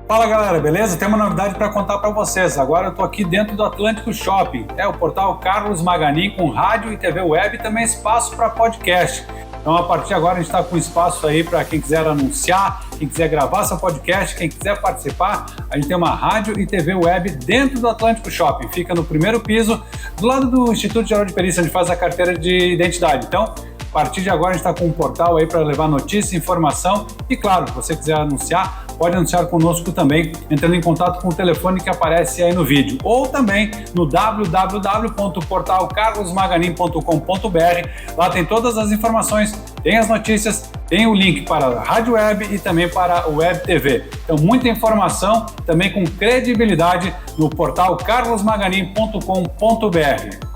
Fala galera, beleza? Tem uma novidade para contar para vocês. Agora eu tô aqui dentro do Atlântico Shopping. É o portal Carlos Maganin com rádio e TV web e também espaço para podcast. Então a partir de agora a gente está com espaço aí para quem quiser anunciar, quem quiser gravar seu podcast, quem quiser participar. A gente tem uma rádio e TV web dentro do Atlântico Shopping. Fica no primeiro piso, do lado do Instituto Geral de Perícia, onde faz a carteira de identidade. Então, a partir de agora a gente está com um portal aí para levar notícia, informação e claro, se você quiser anunciar, pode anunciar conosco também, entrando em contato com o telefone que aparece aí no vídeo, ou também no www.portalcarlosmaganin.com.br. Lá tem todas as informações, tem as notícias, tem o link para a Rádio Web e também para o Web TV. Então, muita informação, também com credibilidade no portal carlosmaganin.com.br.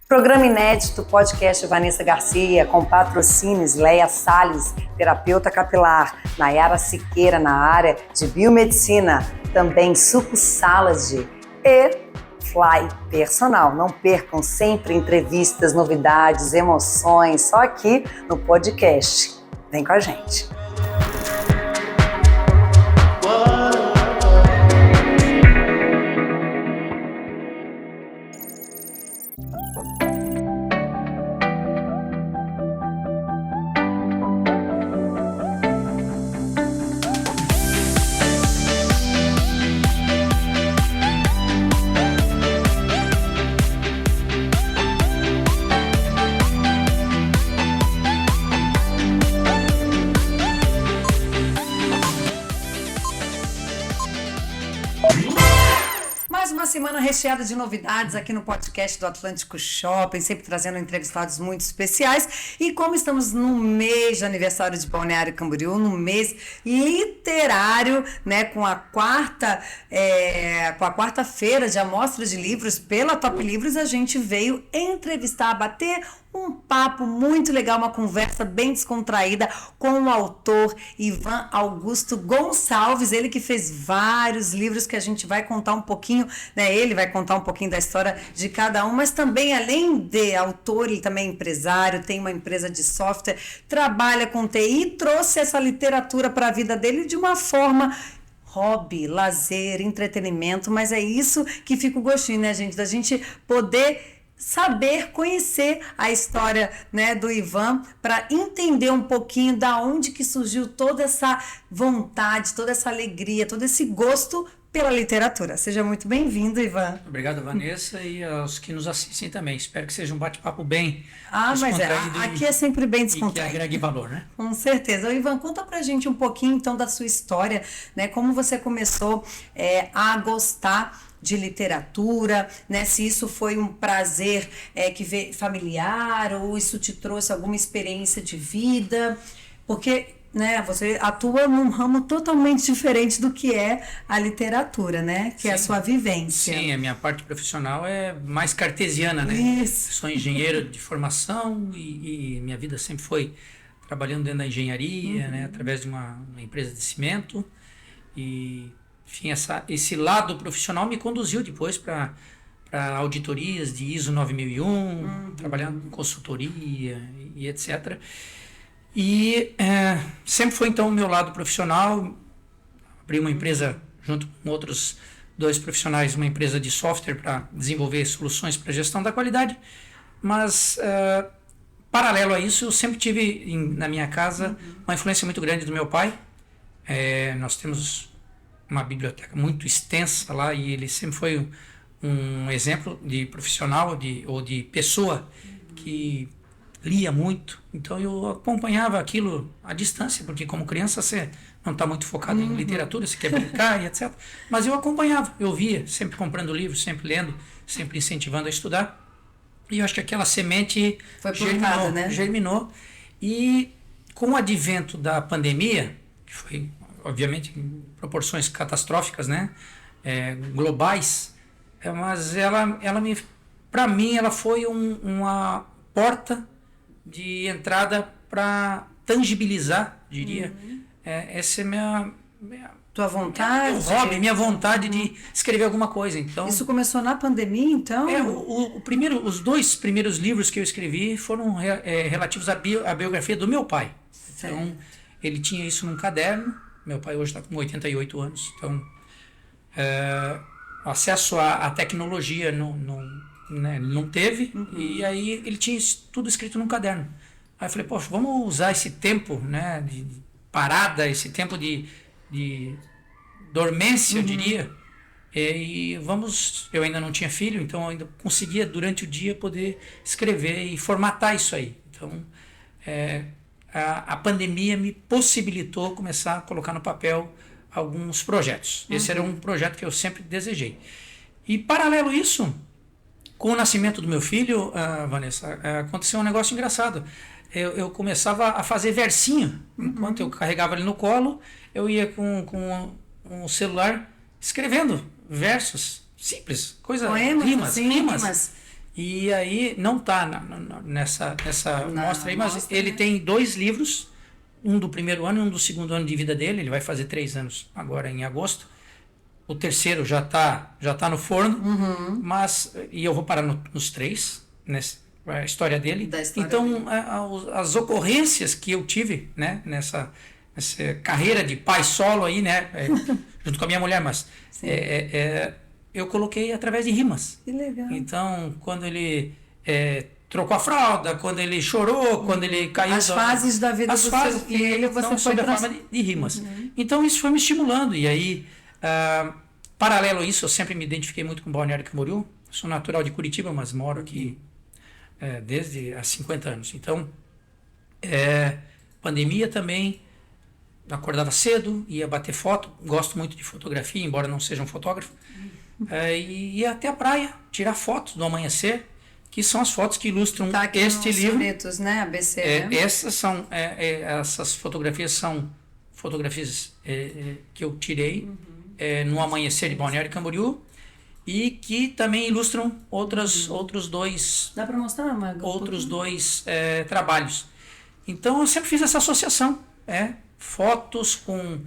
Programa inédito, podcast Vanessa Garcia, com patrocínios Leia Salles, terapeuta capilar, Nayara Siqueira na área de biomedicina, também Suco Salad e Fly Personal. Não percam sempre entrevistas, novidades, emoções, só aqui no podcast. Vem com a gente. Semana recheada de novidades aqui no podcast do Atlântico Shopping, sempre trazendo entrevistados muito especiais. E como estamos no mês de aniversário de Balneário Camboriú, no mês literário, né, com a quarta-feira de amostra de livros pela Top Livros, a gente veio entrevistar, bater um papo muito legal, uma conversa bem descontraída com o autor Ivan Augusto Gonçalves, ele que fez vários livros que a gente vai contar um pouquinho, né? Ele vai contar um pouquinho da história de cada um, mas também, além de autor, ele também é empresário, tem uma empresa de software, trabalha com TI e trouxe essa literatura para a vida dele de uma forma hobby, lazer, entretenimento, mas é isso que fica o gostinho, né, gente? Da gente poder saber, conhecer a história, né, do Ivan, para entender um pouquinho da onde que surgiu toda essa vontade, toda essa alegria, todo esse gosto pela literatura. Seja muito bem-vindo, Ivan. Obrigado, Vanessa, e aos que nos assistem também. Espero que seja um bate-papo bem descontraído. Aqui é sempre bem descontraído. E que agregue valor, né? Com certeza. Ivan, conta pra gente um pouquinho, então, da sua história, né? Como você começou a gostar de literatura, né? Se isso foi um prazer que veio familiar ou isso te trouxe alguma experiência de vida, porque, né, você atua num ramo totalmente diferente do que é a literatura, né? Que é a sua vivência. Sim, a minha parte profissional é mais cartesiana, né? Isso. Sou engenheiro de formação e minha vida sempre foi trabalhando dentro da engenharia, né? Através de uma empresa de cimento e enfim, esse lado profissional me conduziu depois para auditorias de ISO 9001, trabalhando em consultoria e etc. E sempre foi, então, o meu lado profissional. Abri uma empresa, junto com outros 2 profissionais, uma empresa de software para desenvolver soluções para gestão da qualidade. Mas, paralelo a isso, eu sempre tive na minha casa uma influência muito grande do meu pai. Nós temos uma biblioteca muito extensa lá e ele sempre foi um exemplo de profissional ou de pessoa que lia muito. Então eu acompanhava aquilo à distância, porque como criança você não está muito focado em literatura, você quer brincar e etc. Mas eu acompanhava, eu via, sempre comprando livros, sempre lendo, sempre incentivando a estudar. E eu acho que aquela semente foi plantada, germinou. E com o advento da pandemia, que que foi, obviamente, em proporções catastróficas, né? Globais, mas para mim, ela foi uma porta de entrada para tangibilizar, diria. Essa é tua vontade? Meu hobby, minha vontade de escrever alguma coisa. Então, isso começou na pandemia, então? Os 2 primeiros livros que eu escrevi foram relativos à biografia do meu pai. Certo. Então, ele tinha isso num caderno. Meu pai hoje está com 88 anos. Então, acesso à tecnologia não teve. E aí ele tinha isso tudo escrito num caderno. Aí eu falei, poxa, vamos usar esse tempo, né, de parada, esse tempo de dormência, eu diria. Eu ainda não tinha filho, então eu ainda conseguia durante o dia poder escrever e formatar isso aí. Então, a pandemia me possibilitou começar a colocar no papel alguns projetos. Esse era um projeto que eu sempre desejei. E paralelo a isso, com o nascimento do meu filho, Vanessa, aconteceu um negócio engraçado. Eu começava a fazer versinho. Enquanto eu carregava ele no colo, eu ia com um celular escrevendo versos simples, rimas. E aí, não está nessa mostra aí, mas ele tem 2 livros, um do primeiro ano e um do segundo ano de vida dele. Ele vai fazer 3 anos agora em agosto. O terceiro já tá no forno, e eu vou parar nos 3, a história dele. Então, as ocorrências que eu tive, né, nessa carreira de pai solo aí, né, junto com a minha mulher, mas eu coloquei através de rimas. Que legal. Então, quando ele trocou a fralda, quando ele chorou, quando ele caiu... As fases da vida do seu filho, você foi da forma de rimas. Então, isso foi me estimulando. E aí, paralelo a isso, eu sempre me identifiquei muito com Balneário Camboriú. Sou natural de Curitiba, mas moro aqui desde há 50 anos. Então, pandemia também, acordava cedo, ia bater foto, gosto muito de fotografia, embora não seja um fotógrafo, e ia até a praia, tirar fotos do amanhecer, que são as fotos que ilustram este livro. Sonetos, né? ABC, essas fotografias são fotografias que eu tirei no amanhecer de Balneário Camboriú, e que também ilustram outros 2. Dá para mostrar, Margot? Outros 2 trabalhos. Então eu sempre fiz essa associação, fotos com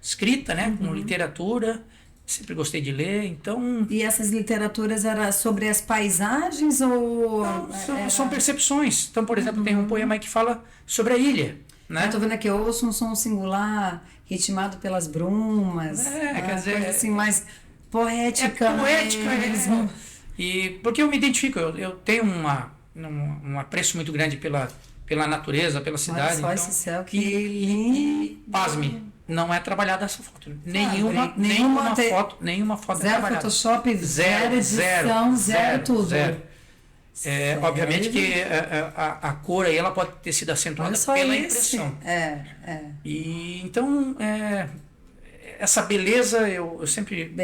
escrita, né, com literatura. Sempre gostei de ler, então... E essas literaturas eram sobre as paisagens ou... Não, são percepções. Então, por exemplo, tem um poema aí que fala sobre a ilha, né? Eu tô vendo aqui, eu ouço um som singular, ritmado pelas brumas. Quer dizer... Coisa assim, mais poética. Mesmo. E porque eu me identifico, eu tenho um apreço muito grande pela natureza, pela cidade. Olha só então, esse céu, que lindo. Pasme. Não é trabalhada essa foto. Nenhuma foto é trabalhada. Photoshop, zero edição, zero tudo. Zero. Obviamente que a cor aí ela pode ter sido acentuada pela impressão. E então essa beleza eu sempre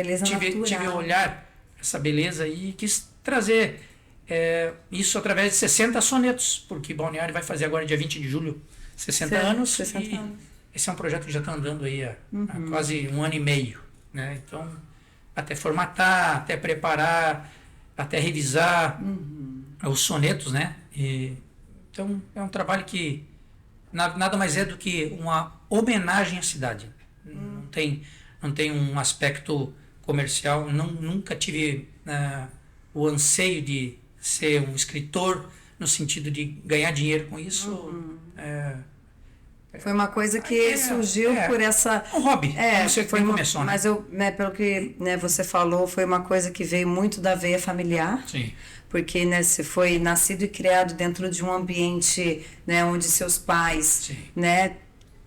tive o olhar, essa beleza aí, e quis trazer isso através de 60 sonetos, porque Balneário vai fazer agora dia 20 de julho 60 anos. Esse é um projeto que já está andando aí há quase 1 ano e meio, né? Então, até formatar, até preparar, até revisar os sonetos, né? Então, é um trabalho que nada mais é do que uma homenagem à cidade. Não tem um aspecto comercial. Nunca tive o anseio de ser um escritor no sentido de ganhar dinheiro com isso. Foi uma coisa que surgiu por essa... Um hobby, não sei como começou, né? Mas pelo que você falou, foi uma coisa que veio muito da veia familiar. Sim. Porque você foi nascido e criado dentro de um ambiente, né, onde seus pais, né,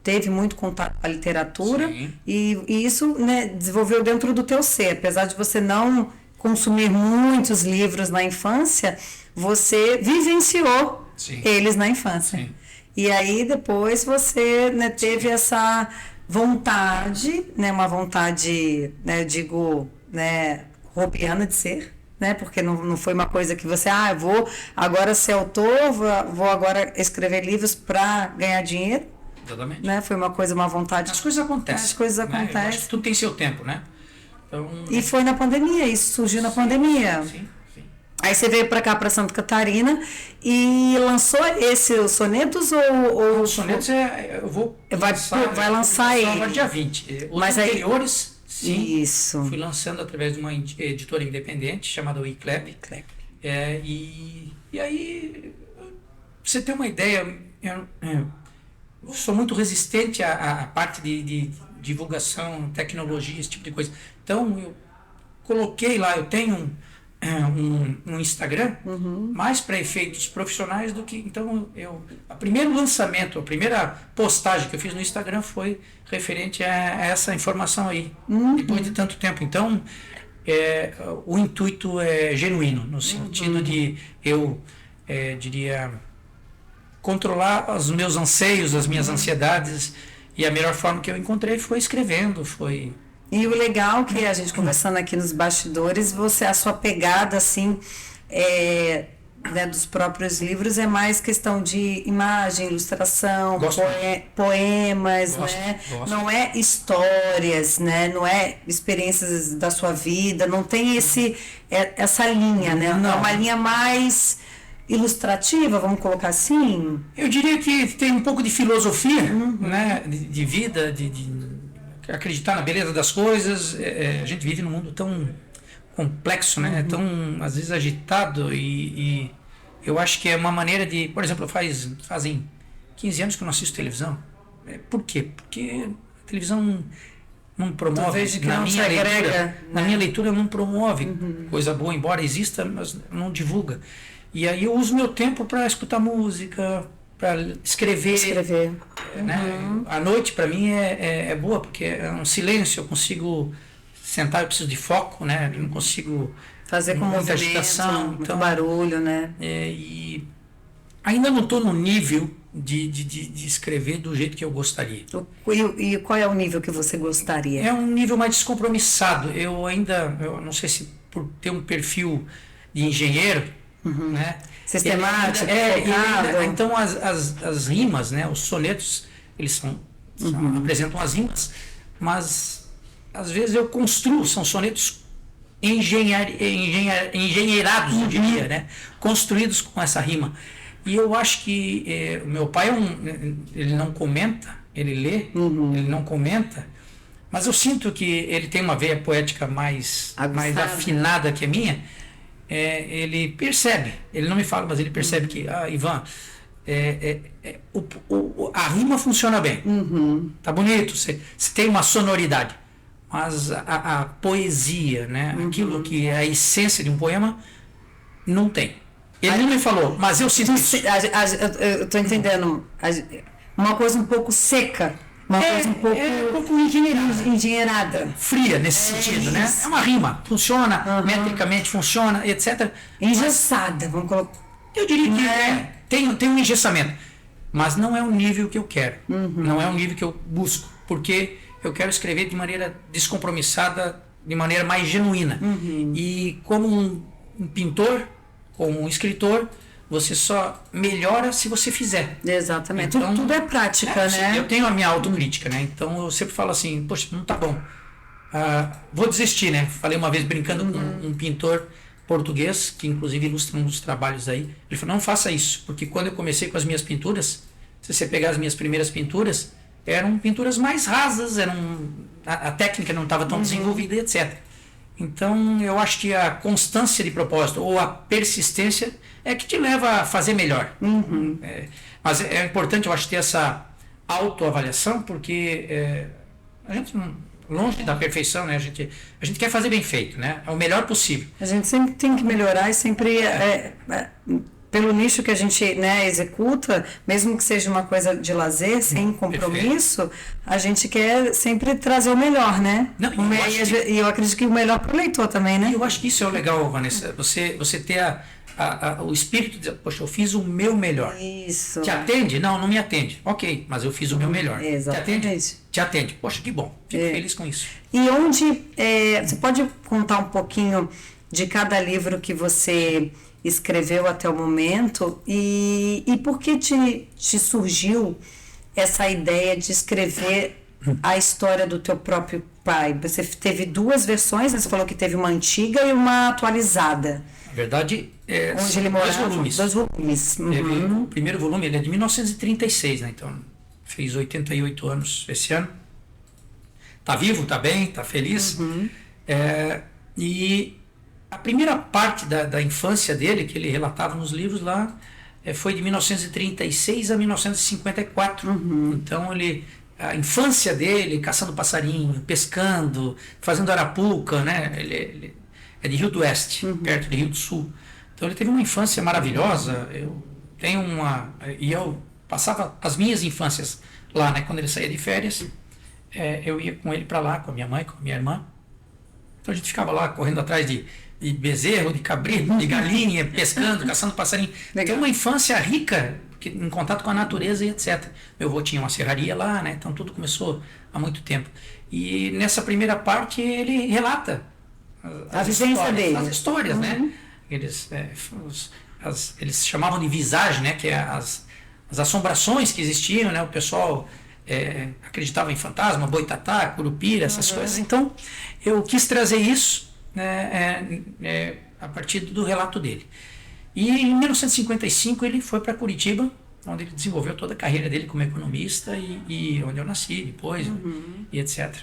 teve muito contato com a literatura. E isso, né, desenvolveu dentro do teu ser. Apesar de você não consumir muitos livros na infância, você vivenciou eles na infância. Sim. E aí depois você, né, teve essa vontade, né, uma vontade, né, eu digo, né, hobbiana de ser, né, porque não foi uma coisa que você, eu vou agora ser autor, vou agora escrever livros para ganhar dinheiro, Exatamente. Né? Foi uma vontade. As coisas acontecem. As coisas né? Eu acho acontecem. que tudo tem seu tempo, né? Então, E foi na pandemia, isso surgiu na pandemia. Sim. Aí você veio para cá, para Santa Catarina, e lançou os sonetos ou Os sonetos eu vou vai lançar ele agora dia 20. Os Mas anteriores, sim, isso. fui lançando através de uma editora independente chamada WeClap. E aí, pra você ter uma ideia, eu sou muito resistente à parte de divulgação, tecnologia, esse tipo de coisa. Então, eu coloquei lá, eu tenho um Instagram, mais para efeitos profissionais do que... Então, o primeiro lançamento, a primeira postagem que eu fiz no Instagram foi referente a essa informação aí, depois de tanto tempo. Então, o intuito é genuíno, no sentido de eu, diria, controlar os meus anseios, as minhas ansiedades, e a melhor forma que eu encontrei foi escrevendo, foi... E o legal que a gente conversando aqui nos bastidores, a sua pegada assim, né, dos próprios livros é mais questão de imagem, ilustração, poemas, né? Gosto. Não é histórias, né? Não é experiências da sua vida, não tem essa linha, né? Não. É uma linha mais ilustrativa, vamos colocar assim. Eu diria que tem um pouco de filosofia, né? De vida, de acreditar na beleza das coisas. A gente vive num mundo tão complexo, né? Tão, às vezes, agitado, e eu acho que é uma maneira de... Por exemplo, fazem 15 anos que eu não assisto televisão. Por quê? Porque a televisão não promove, na minha leitura não promove coisa boa, embora exista, mas não divulga. E aí eu uso meu tempo para escutar música, para escrever. Né? A noite para mim é boa, porque é um silêncio, eu consigo sentar, eu preciso de foco, né? Eu não consigo fazer com muita movimento, agitação, muito barulho, né? E ainda não estou no nível de escrever do jeito que eu gostaria. E qual é o nível que você gostaria? É um nível mais descompromissado. Eu não sei se por ter um perfil de engenheiro, né? Sistemático, então as rimas, né? Os sonetos, eles apresentam as rimas, mas às vezes eu construo, são sonetos engenheirados, eu diria, né? Construídos com essa rima. E eu acho que o meu pai ele não comenta, ele lê, ele não comenta, mas eu sinto que ele tem uma veia poética mais afinada que a minha. Ele percebe, ele não me fala, mas ele percebe que, Ivan, a rima funciona bem, tá bonito, você tem uma sonoridade, mas a poesia, né, aquilo que é a essência de um poema, não tem. Ele não me falou, mas eu sinto isso. Eu estou entendendo, uma coisa um pouco seca. Uma coisa um pouco engenheirada. Fria nesse sentido, né? É uma rima, funciona, metricamente funciona, etc. Engessada, vamos colocar. Eu diria que tem um engessamento, mas não é um nível que eu quero, não é um nível que eu busco, porque eu quero escrever de maneira descompromissada, de maneira mais genuína. E como um pintor, como um escritor, você só melhora se você fizer. Exatamente. Então, tudo é prática, né? Eu tenho a minha autocrítica, né? Então eu sempre falo assim, poxa, não tá bom. Vou desistir, né? Falei uma vez brincando com um pintor português, que inclusive ilustra um dos trabalhos aí. Ele falou, não faça isso, porque quando eu comecei com as minhas pinturas, se você pegar as minhas primeiras pinturas, eram pinturas mais rasas, a técnica não estava tão desenvolvida, etc. Então, eu acho que a constância de propósito ou a persistência é que te leva a fazer melhor. Mas é importante, eu acho, ter essa autoavaliação, porque a gente, longe da perfeição, né? A gente quer fazer bem feito, né? É o melhor possível. A gente sempre tem que melhorar e sempre... pelo nicho que a gente, né, executa, mesmo que seja uma coisa de lazer, sem compromisso, a gente quer sempre trazer o melhor, né? Não, e eu acredito que o melhor para o leitor também, né? Eu acho que isso é o legal, Vanessa. Você ter o espírito de dizer, poxa, eu fiz o meu melhor. Isso. Te atende? Não me atende. Ok, mas eu fiz o meu melhor. Exatamente. Te atende? Te atende. Poxa, que bom. Fico feliz com isso. E onde... você pode contar um pouquinho de cada livro que você escreveu até o momento e por que te surgiu essa ideia de escrever a história do teu próprio pai? Você teve duas versões, né? Você falou que teve uma antiga e uma atualizada. Na verdade, Onde ele morava, dois volumes. Teve, o primeiro volume ele é de 1936, né? Então fez 88 anos esse ano. Tá vivo, tá bem, tá feliz. E a primeira parte da infância dele, que ele relatava nos livros lá, foi de 1936 a 1954. Então a infância dele, caçando passarinho, pescando, fazendo arapuca, né? Ele é de Rio do Oeste, perto de Rio do Sul. Então ele teve uma infância maravilhosa. Eu passava as minhas infâncias lá, né? Quando ele saía de férias, eu ia com ele para lá, com a minha mãe, com a minha irmã. Então a gente ficava lá correndo atrás de bezerro, de cabrito, de galinha, pescando, caçando passarinho. Então uma infância rica, em contato com a natureza e etc. Meu avô tinha uma serraria lá, né? Então tudo começou há muito tempo. E nessa primeira parte ele relata as histórias, né? Eles chamavam de visagem, né? Que é as assombrações que existiam, né? O pessoal acreditava em fantasma, boitatá, curupira, essas coisas. Então eu quis trazer isso, né? A partir do relato dele. E em 1955 ele foi para Curitiba, onde ele desenvolveu toda a carreira dele como economista e onde eu nasci depois, e etc.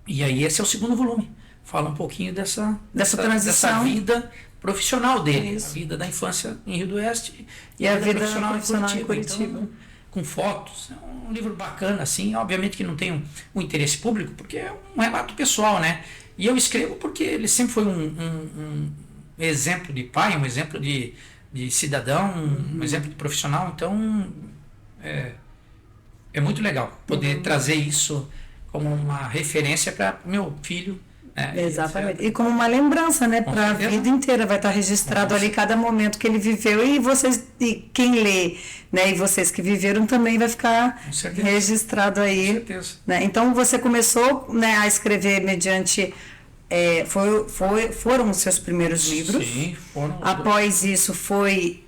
E aí esse é o segundo volume. Fala um pouquinho dessa transição, dessa vida profissional dele, a vida da infância em Rio do Oeste e a vida profissional em Curitiba. Então, com fotos, é um livro bacana, assim, obviamente que não tem um interesse público, porque é um relato pessoal, né? E eu escrevo porque ele sempre foi um exemplo de pai, um exemplo de cidadão, um exemplo de profissional. Então é muito legal poder trazer isso como uma referência para meu filho. Exatamente. E como uma lembrança, né, para a vida inteira, vai estar registrado ali cada momento que ele viveu, e vocês, e quem lê, né, e vocês que viveram também vai ficar registrado aí. Com certeza. Né? Então você começou, né, a escrever mediante foram os seus primeiros livros. Sim, foram. Após isso foi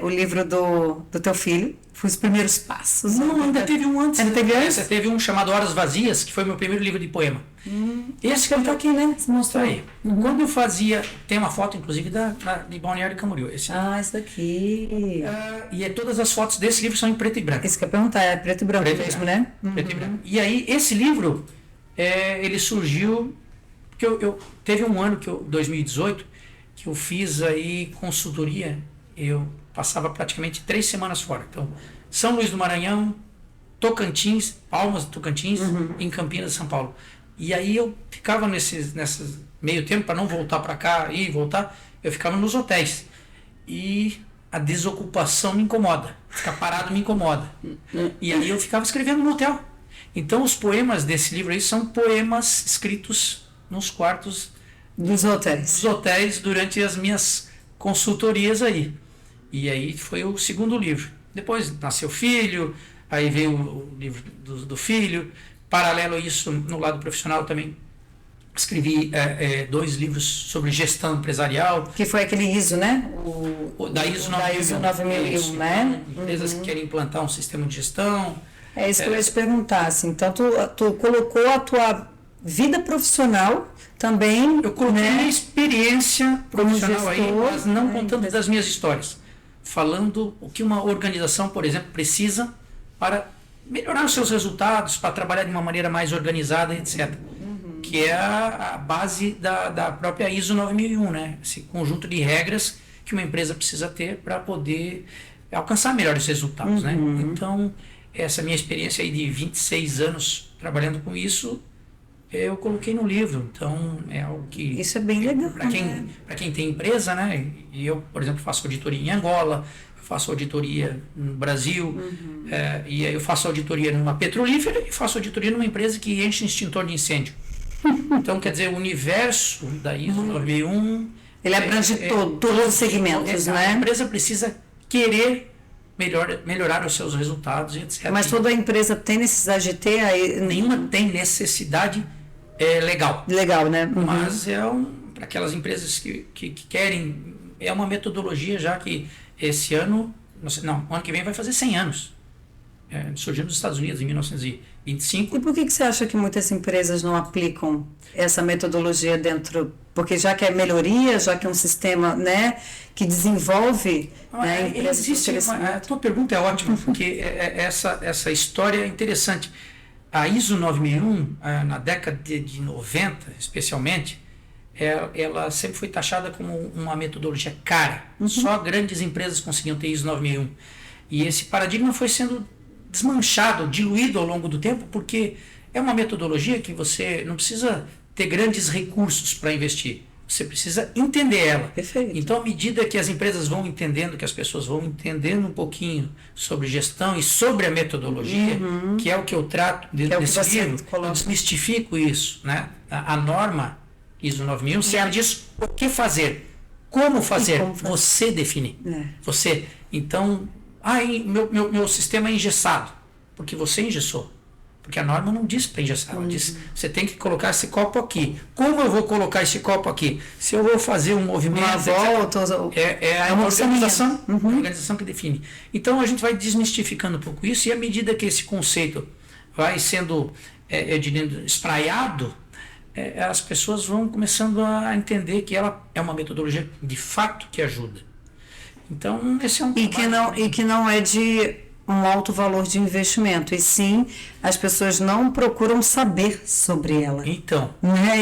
o livro do teu filho. Foi os primeiros passos. Não, ainda teve um antes. Ainda teve antes? Teve um chamado Horas Vazias, que foi meu primeiro livro de poema. Esse que tá aqui, né? Você mostrou aí. Quando eu fazia... Tem uma foto, inclusive, de Balneário Camboriú. Esse daqui. E todas as fotos desse livro são em preto e branco. Isso que eu ia perguntar, é preto e branco mesmo, né? Preto e branco. E aí, esse livro, ele surgiu... Porque teve um ano, 2018, que eu fiz aí consultoria. Eu passava praticamente 3 semanas fora. Então, São Luís do Maranhão, Tocantins, Palmas do Tocantins, em Campinas, São Paulo. E aí eu ficava nesses meio tempo, para não voltar para cá e voltar, eu ficava nos hotéis. E a desocupação me incomoda. Ficar parado me incomoda. E aí eu ficava escrevendo no hotel. Então os poemas desse livro aí são poemas escritos nos quartos dos hotéis durante as minhas consultorias aí. E aí foi o segundo livro. Depois nasceu o filho, aí veio o livro do filho. Paralelo a isso, no lado profissional também escrevi 2 livros sobre gestão empresarial. Que foi aquele ISO, né? Da ISO 9001, né? Empresas que querem implantar um sistema de gestão. É isso que eu ia te perguntar. Assim, então, tu colocou a tua vida profissional também. Eu coloquei a minha experiência profissional gestor, aí, mas não contando das minhas histórias. Falando o que uma organização, por exemplo, precisa para melhorar os seus resultados, para trabalhar de uma maneira mais organizada, etc. Que é a base da própria ISO 9001, né? Esse conjunto de regras que uma empresa precisa ter para poder alcançar melhores resultados, né? Então, essa minha experiência aí de 26 anos trabalhando com isso, eu coloquei no livro. Então é algo que... Isso é bem legal. Para quem tem empresa, né? E eu, por exemplo, faço auditoria em Angola, eu faço auditoria no Brasil, e aí eu faço auditoria numa petrolífera e faço auditoria numa empresa que enche extintor de incêndio. Então, quer dizer, o universo da ISO 9001... Ele abrange todos os segmentos, né? A empresa precisa querer melhorar os seus resultados, etc. Mas toda empresa tem necessidade de ter... Nenhuma tem necessidade legal. Legal, né? Mas para aquelas empresas que querem... É uma metodologia já que esse ano... Não, o ano que vem vai fazer 100 anos. surgiu nos Estados Unidos em 1925. E por que você acha que muitas empresas não aplicam essa metodologia dentro? Porque já que é melhoria, já que é um sistema, né, que desenvolve, né, empresas. A tua pergunta é ótima, porque essa história é interessante. A ISO 9001, na década de 90, especialmente, ela sempre foi taxada como uma metodologia cara. Só grandes empresas conseguiam ter ISO 9001. E esse paradigma foi sendo desmanchado, diluído ao longo do tempo, porque é uma metodologia que você não precisa ter grandes recursos para investir. Você precisa entender ela. Perfeito. Então, à medida que as empresas vão entendendo, que as pessoas vão entendendo um pouquinho sobre gestão e sobre a metodologia, que é o que eu trato nesse livro, eu desmistifico isso. Né? A norma ISO 9001 serve disso o que fazer, como fazer, você define. Você. Então, meu sistema é engessado, porque você engessou. Porque a norma não diz para engessar, ela diz, você tem que colocar esse copo aqui. Como eu vou colocar esse copo aqui? Se eu vou fazer um movimento... Uma volta... É a organização, a organização que define. Então a gente vai desmistificando um pouco isso, e à medida que esse conceito vai sendo, eu diria, espraiado, as pessoas vão começando a entender que ela é uma metodologia de fato que ajuda. Então esse é um e que não é de um alto valor de investimento, e sim as pessoas não procuram saber sobre ela. Então,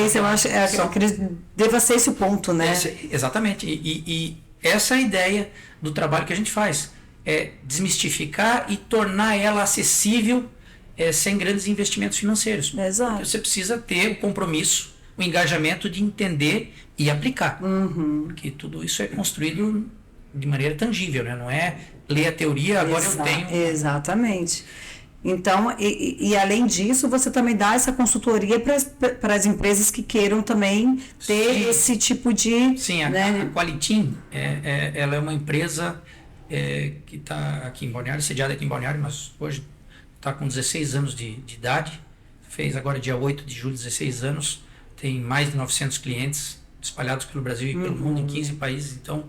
isso eu acho que deva ser esse o ponto, né? Exatamente. E essa é a ideia do trabalho que a gente faz, é desmistificar e tornar ela acessível sem grandes investimentos financeiros. Exato. Você precisa ter o compromisso, o engajamento de entender e aplicar, porque tudo isso é construído de maneira tangível, né? Não é ler a teoria, agora eu tenho... Exatamente. Então, e além disso, você também dá essa consultoria para as empresas que queiram também ter esse tipo de... Sim, a Qualitim, ela é uma empresa que está aqui em Balneário, sediada aqui em Balneário, mas hoje está com 16 anos de idade, fez agora dia 8 de julho 16 anos, tem mais de 900 clientes espalhados pelo Brasil e pelo mundo, em 15 países. Então,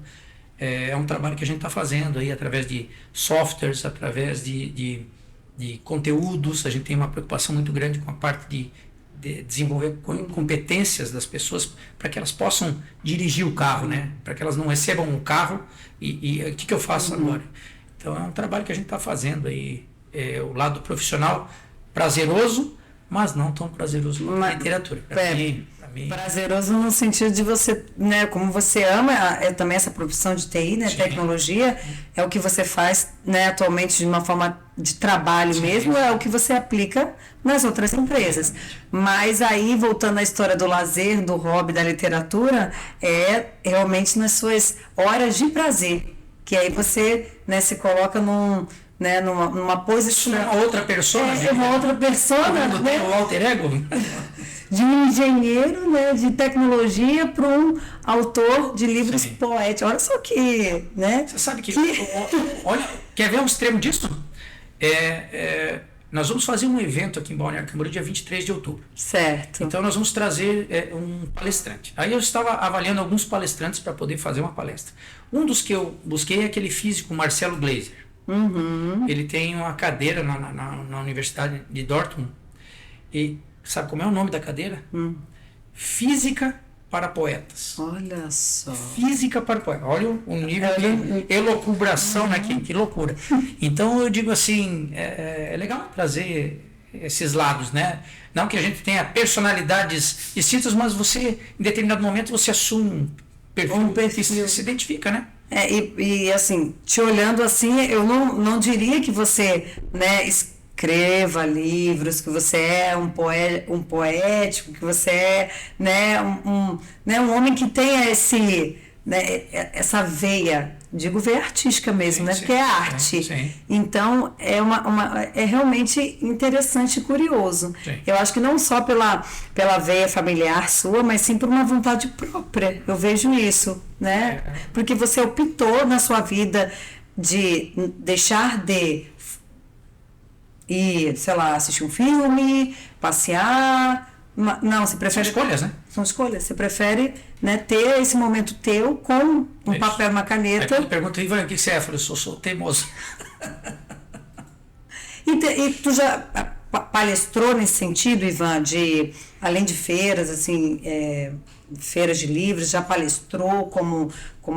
é um trabalho que a gente está fazendo aí através de softwares, através de conteúdos. A gente tem uma preocupação muito grande com a parte de desenvolver competências das pessoas para que elas possam dirigir o carro, né? Para que elas não recebam o carro e o que eu faço agora. Então é um trabalho que a gente está fazendo aí, o lado profissional prazeroso, mas não tão prazeroso como a literatura. Para mim, prazeroso no sentido de você, né, como você ama também essa profissão de TI, né, tecnologia, é o que você faz, né, atualmente de uma forma de trabalho mesmo, é o que você aplica nas outras empresas. Mas aí, voltando à história do lazer, do hobby, da literatura, é realmente nas suas horas de prazer, que aí você, né, se coloca numa posição... Uma outra persona. Uma outra persona, né? O alter ego. De um engenheiro, né, de tecnologia para um autor de livros poéticos. Olha só que... né? Você sabe que... Olha, quer ver um extremo disso? Nós vamos fazer um evento aqui em Balneário Camboriú dia 23 de outubro. Certo. Então nós vamos trazer um palestrante. Aí eu estava avaliando alguns palestrantes para poder fazer uma palestra. Um dos que eu busquei é aquele físico Marcelo Gleiser. Ele tem uma cadeira na Universidade de Dortmund. E sabe como é o nome da cadeira? Física para Poetas. Olha só. Física para Poetas. Olha o nível de elucubração, né? Que loucura. Então eu digo assim, é legal trazer esses lados, né? Não que a gente tenha personalidades distintas, mas você, em determinado momento, você assume um perfil que se identifica, né? E assim, te olhando assim, eu não diria que você, né, escreva livros, que você é um poético, que você é, né, um homem que tenha essa veia, digo veia artística mesmo, né, porque é arte. Então, é realmente interessante e curioso. Eu acho que não só pela veia familiar sua, mas sim por uma vontade própria. Eu vejo isso, né? Porque você optou na sua vida de deixar de ir, sei lá, assistir um filme, passear. Não, você prefere... São escolhas, né? São escolhas. Você prefere, né, ter esse momento teu com um papel, uma caneta. Aí pergunta, Ivan, o que você é? Eu falei, eu sou teimoso. E tu já palestrou nesse sentido, Ivan, além de feiras, assim, feiras de livros, já palestrou como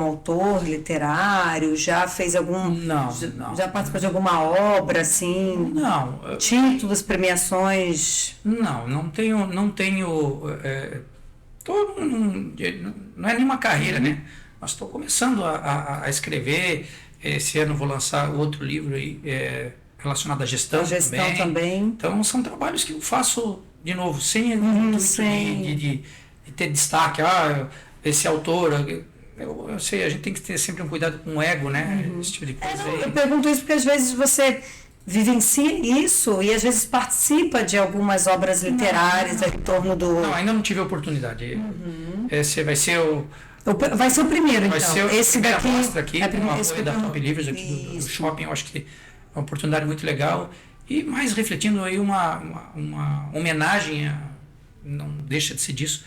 autor literário, já fez já participou de alguma obra, assim? Não. Títulos, premiações? Não tenho, não é nenhuma carreira, né? Mas estou começando a escrever. Esse ano vou lançar outro livro aí, relacionado à gestão também. Então são trabalhos que eu faço, de novo, sem o intuito de ter destaque. Esse autor... Eu sei, a gente tem que ter sempre um cuidado com o ego, né? Esse tipo de coisa aí. Eu pergunto isso porque às vezes você vivencia isso e às vezes participa de algumas obras literárias em torno do... Não, ainda não tive a oportunidade. Esse vai ser Vai ser o primeiro, vai então. Ser esse daqui, daqui aqui, com o apoio da Top Livros aqui do shopping. Eu acho que é uma oportunidade muito legal. E mais refletindo aí uma homenagem, não deixa de ser disso,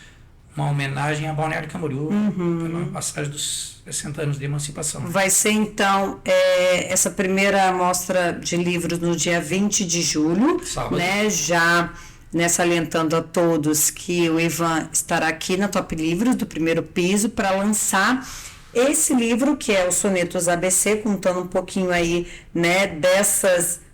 uma homenagem a Balneário Camboriú, pela passagem dos 60 anos de emancipação. Vai ser, então, essa primeira mostra de livros no dia 20 de julho, sábado, né? Já salientando a todos que o Ivan estará aqui na Top Livros, do primeiro piso, para lançar esse livro, que é o Sonetos ABC, contando um pouquinho aí, né,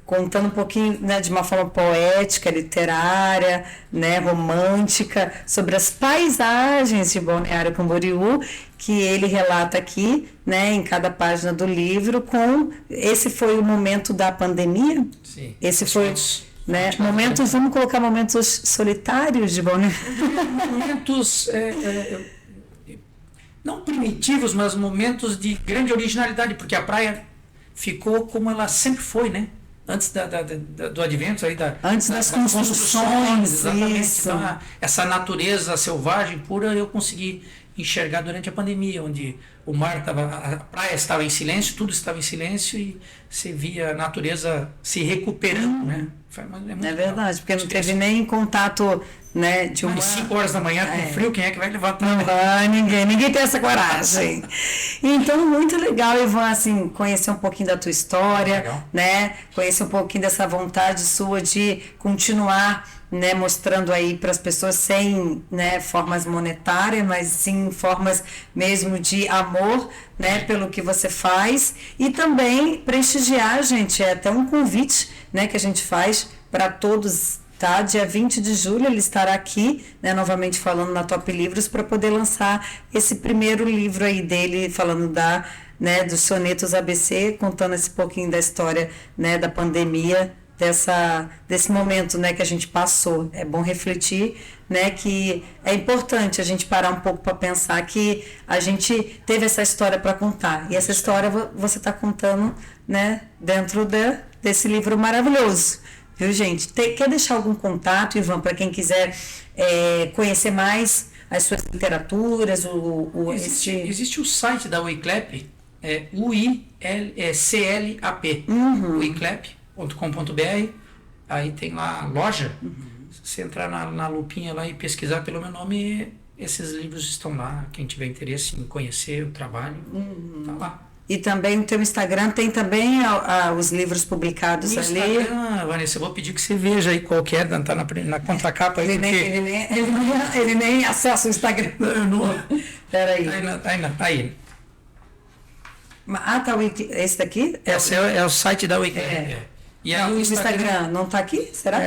contando um pouquinho, né, de uma forma poética, literária, né, romântica, sobre as paisagens de Balneário Camboriú, que ele relata aqui, né, em cada página do livro. Esse foi o momento da pandemia? Sim. Esse foi, né, vamos colocar momentos solitários de Balneário. Momentos não primitivos, mas momentos de grande originalidade, porque a praia ficou como ela sempre foi, né? Antes do advento aí antes das construções, exatamente. Isso. Então, essa natureza selvagem pura eu consegui enxergar durante a pandemia, onde o mar a praia estava em silêncio, tudo estava em silêncio e você via a natureza se recuperando, né? É verdade, porque não teve nem contato, né, de às 5 horas da manhã com frio, quem é que vai levantar? Não vai ninguém tem essa coragem. Então, muito legal, Ivan, assim, conhecer um pouquinho da tua história, né, conhecer um pouquinho dessa vontade sua de continuar, né, mostrando aí para as pessoas sem, né, formas monetárias, mas sim formas mesmo de amor, né, pelo que você faz, e também prestigiar, gente, é até um convite, né, que a gente faz para todos, tá? Dia 20 de julho ele estará aqui, né, novamente falando na Top Livros, para poder lançar esse primeiro livro aí dele, falando né, dos Sonetos ABC, contando esse pouquinho da história, né, da pandemia, desse momento, né, que a gente passou. É bom refletir, né, que é importante a gente parar um pouco para pensar que a gente teve essa história para contar, e essa história você está contando, né, dentro desse livro maravilhoso, viu, gente? Quer deixar algum contato, Ivan, para quem quiser conhecer mais as suas literaturas? Existe o site da Uiclap, UICLAP, uiclap.com.br, aí tem lá a loja. Se você entrar na lupinha lá e pesquisar pelo meu nome, esses livros estão lá. Quem tiver interesse em conhecer o trabalho, tá lá. E também no teu Instagram tem também os livros publicados ali. Instagram, Vanessa, eu vou pedir que você veja aí qualquer, tá na contracapa aí. Ele nem acessa o Instagram. Peraí. Aí. Tá, esse daqui? Esse é o site da Wiki. E aí o Instagram não tá aqui? Será?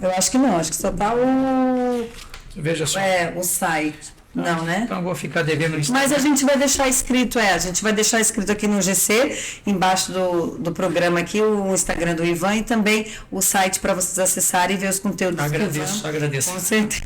Eu acho que não, acho que só tá o... Veja só. O site. Não, né? Então eu vou ficar devendo isso. Mas a gente vai deixar escrito, aqui no GC, embaixo do programa aqui, o Instagram do Ivan e também o site para vocês acessarem e ver os conteúdos do Ivan. Agradeço. Com certeza.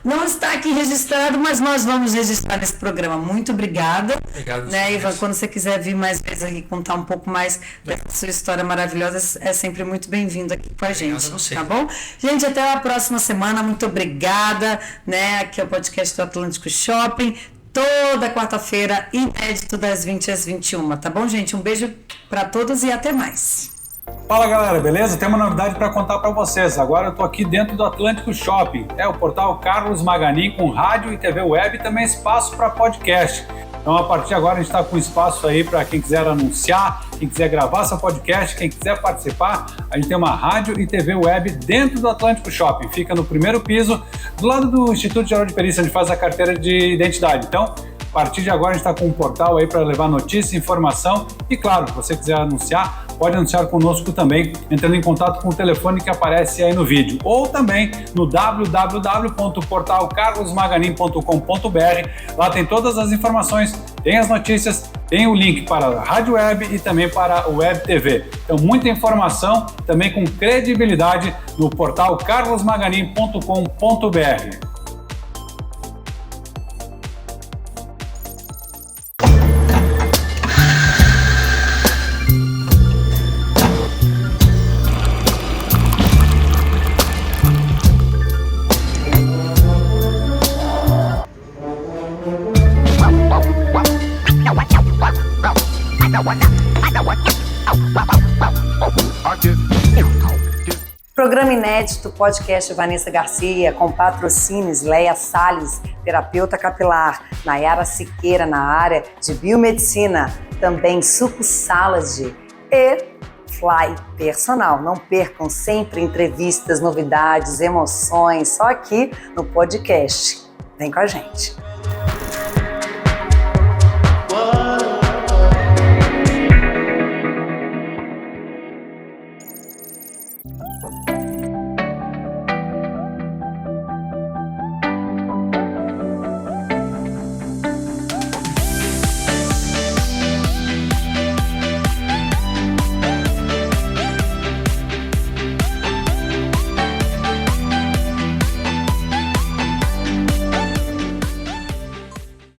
Não está aqui registrado, mas nós vamos registrar nesse programa. Muito obrigada. Obrigado, né, Ivan? Quando você quiser vir mais vezes aqui contar um pouco mais da sua história maravilhosa, é sempre muito bem-vindo aqui com a gente. Tá bom? Gente, até a próxima semana. Muito obrigada. Né? Aqui é o podcast do Atlântico Shopping. Toda quarta-feira, inédito das 20 às 21. Tá bom, gente? Um beijo para todos e até mais. Fala, galera, beleza? Tem uma novidade para contar para vocês. Agora eu tô aqui dentro do Atlântico Shopping. É o portal Carlos Maganin com rádio e TV web e também espaço para podcast. Então, a partir de agora, a gente está com espaço aí para quem quiser anunciar, quem quiser gravar seu podcast, quem quiser participar. A gente tem uma rádio e TV web dentro do Atlântico Shopping. Fica no primeiro piso, do lado do Instituto Geral de Perícia, onde faz a carteira de identidade. Então, a partir de agora, a gente está com um portal aí para levar notícia, informação e, claro, se você quiser anunciar, pode anunciar conosco também, entrando em contato com o telefone que aparece aí no vídeo. Ou também no www.portalcarlosmaganin.com.br. Lá tem todas as informações, tem as notícias, tem o link para a Rádio Web e também para o Web TV. Então, muita informação, também com credibilidade, no portal carlosmaganin.com.br. Programa inédito, podcast Vanessa Garcia, com patrocínios Leia Salles, terapeuta capilar, Nayara Siqueira na área de biomedicina, também Suco Salad e Fly Personal. Não percam sempre entrevistas, novidades, emoções, só aqui no podcast. Vem com a gente.